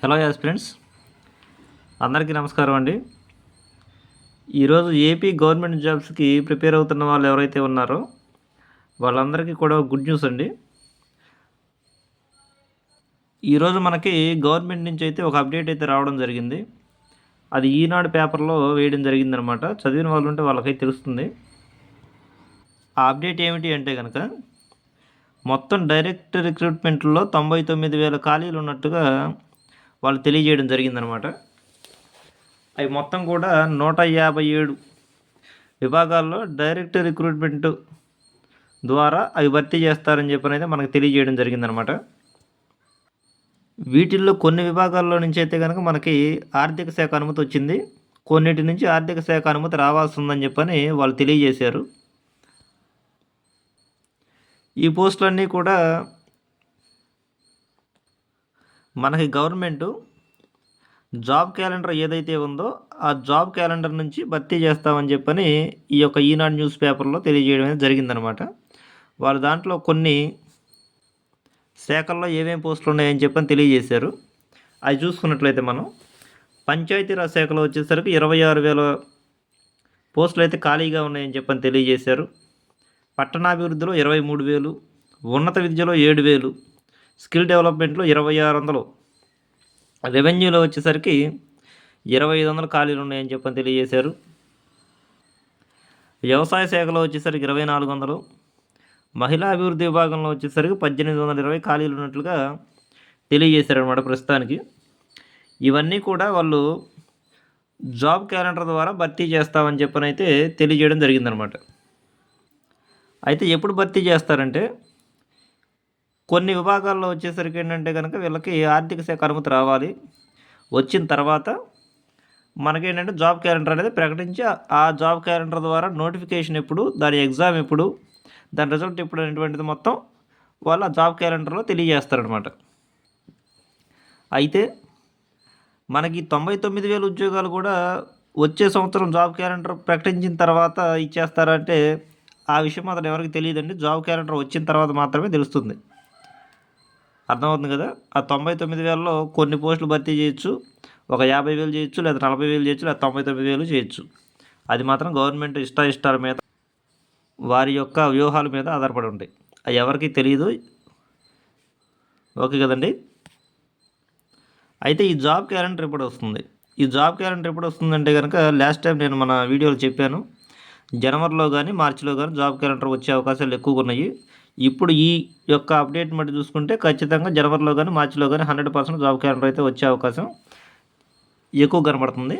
Hello friends, అందరికీ నమస్కారం అండి. ఈరోజు ఏపీ గవర్నమెంట్ జాబ్స్కి ప్రిపేర్ అవుతున్న వాళ్ళు ఎవరైతే ఉన్నారో వాళ్ళందరికీ కూడా గుడ్ న్యూస్ అండి. ఈరోజు మనకి గవర్నమెంట్ నుంచి అయితే ఒక అప్డేట్ అయితే రావడం జరిగింది. అది ఈనాడు పేపర్లో వేయడం జరిగిందనమాట. చదివిన వాళ్ళు ఉంటే వాళ్ళకైతే తెలుస్తుంది. ఆ అప్డేట్ ఏమిటి అంటే కనుక మొత్తం డైరెక్ట్ రిక్రూట్మెంట్లో 99,000 ఖాళీలు ఉన్నట్టుగా వాళ్ళు తెలియజేయడం జరిగిందనమాట. అవి మొత్తం కూడా 157 విభాగాల్లో డైరెక్ట్ రిక్రూట్మెంట్ ద్వారా అవి భర్తీ చేస్తారని చెప్పనైతే మనకు తెలియజేయడం జరిగిందనమాట. వీటిల్లో కొన్ని విభాగాల్లో నుంచి అయితే కనుక మనకి ఆర్థిక శాఖ అనుమతి వచ్చింది, కొన్నిటి నుంచి ఆర్థిక శాఖ అనుమతి రావాల్సి ఉందని చెప్పని వాళ్ళు తెలియజేశారు. ఈ పోస్టులన్నీ కూడా మనకి గవర్నమెంటు జాబ్ క్యాలెండర్ ఏదైతే ఉందో ఆ జాబ్ క్యాలెండర్ నుంచి భర్తీ చేస్తామని చెప్పని ఈ యొక్క ఈనాడు న్యూస్ పేపర్లో తెలియజేయడం అనేది జరిగిందనమాట. వాళ్ళు దాంట్లో కొన్ని శాఖల్లో ఏమేమి పోస్టులు ఉన్నాయని చెప్పని తెలియజేశారు. అవి చూసుకున్నట్లయితే మనం పంచాయతీరాజ్ శాఖలో వచ్చేసరికి 26,000 పోస్టులు అయితే ఖాళీగా ఉన్నాయని చెప్పని తెలియజేశారు. పట్టణాభివృద్ధిలో 23,000, ఉన్నత విద్యలో 7,000, స్కిల్ డెవలప్మెంట్లో 2,600, రెవెన్యూలో వచ్చేసరికి 2,500 ఖాళీలు ఉన్నాయని చెప్పని తెలియజేశారు. వ్యవసాయ శాఖలో వచ్చేసరికి 2,400, మహిళా అభివృద్ధి విభాగంలో వచ్చేసరికి 1,820 ఖాళీలు ఉన్నట్లుగా తెలియజేశారనమాట ప్రస్తుతానికి. ఇవన్నీ కూడా వాళ్ళు జాబ్ క్యాలెండర్ ద్వారా భర్తీ చేస్తామని చెప్పనైతే తెలియజేయడం జరిగిందనమాట. అయితే ఎప్పుడు భర్తీ చేస్తారంటే కొన్ని విభాగాల్లో వచ్చేసరికి ఏంటంటే కనుక వీళ్ళకి ఆర్థిక శాఖ అనుమతి రావాలి. వచ్చిన తర్వాత మనకేంటంటే జాబ్ క్యాలెండర్ అనేది ప్రకటించి ఆ జాబ్ క్యాలెండర్ ద్వారా నోటిఫికేషన్ ఎప్పుడు, దాని ఎగ్జామ్ ఎప్పుడు, దాని రిజల్ట్ ఎప్పుడు అనేటువంటిది మొత్తం వాళ్ళు ఆ జాబ్ క్యాలెండర్లో తెలియజేస్తారనమాట. అయితే మనకి 99,000 ఉద్యోగాలు కూడా వచ్చే సంవత్సరం జాబ్ క్యాలెండర్ ప్రకటించిన తర్వాత ఇచ్చేస్తారంటే ఆ విషయం అతను ఎవరికి తెలియదండి. జాబ్ క్యాలెండర్ వచ్చిన తర్వాత మాత్రమే తెలుస్తుంది. అర్థమవుతుంది కదా. ఆ 99,000లో కొన్ని పోస్టులు భర్తీ చేయొచ్చు, ఒక 50,000 చేయొచ్చు, లేదా 40,000 చేయొచ్చు, లేదా 99,000 చేయొచ్చు. అది మాత్రం గవర్నమెంట్ ఇష్టాల మీద, వారి యొక్క వ్యూహాల మీద ఆధారపడి ఉంటాయి. అవి ఎవరికి తెలియదు. ఓకే కదండి. అయితే ఈ జాబ్ క్యాలెండర్ ఎప్పుడు వస్తుంది? ఈ జాబ్ క్యాలెండర్ ఎప్పుడు వస్తుందంటే కనుక లాస్ట్ టైం నేను మన వీడియోలో చెప్పాను, జనవరిలో కానీ మార్చిలో కానీ జాబ్ క్యాలెండర్ వచ్చే అవకాశాలు ఎక్కువగా ఉన్నాయి. ఇప్పుడు ఈ యొక్క అప్డేట్ మట్టి చూసుకుంటే ఖచ్చితంగా జనవరిలో కానీ మార్చిలో కానీ 100% జాబ్ క్యాలెండర్ అయితే వచ్చే అవకాశం ఎక్కువ కనబడుతుంది.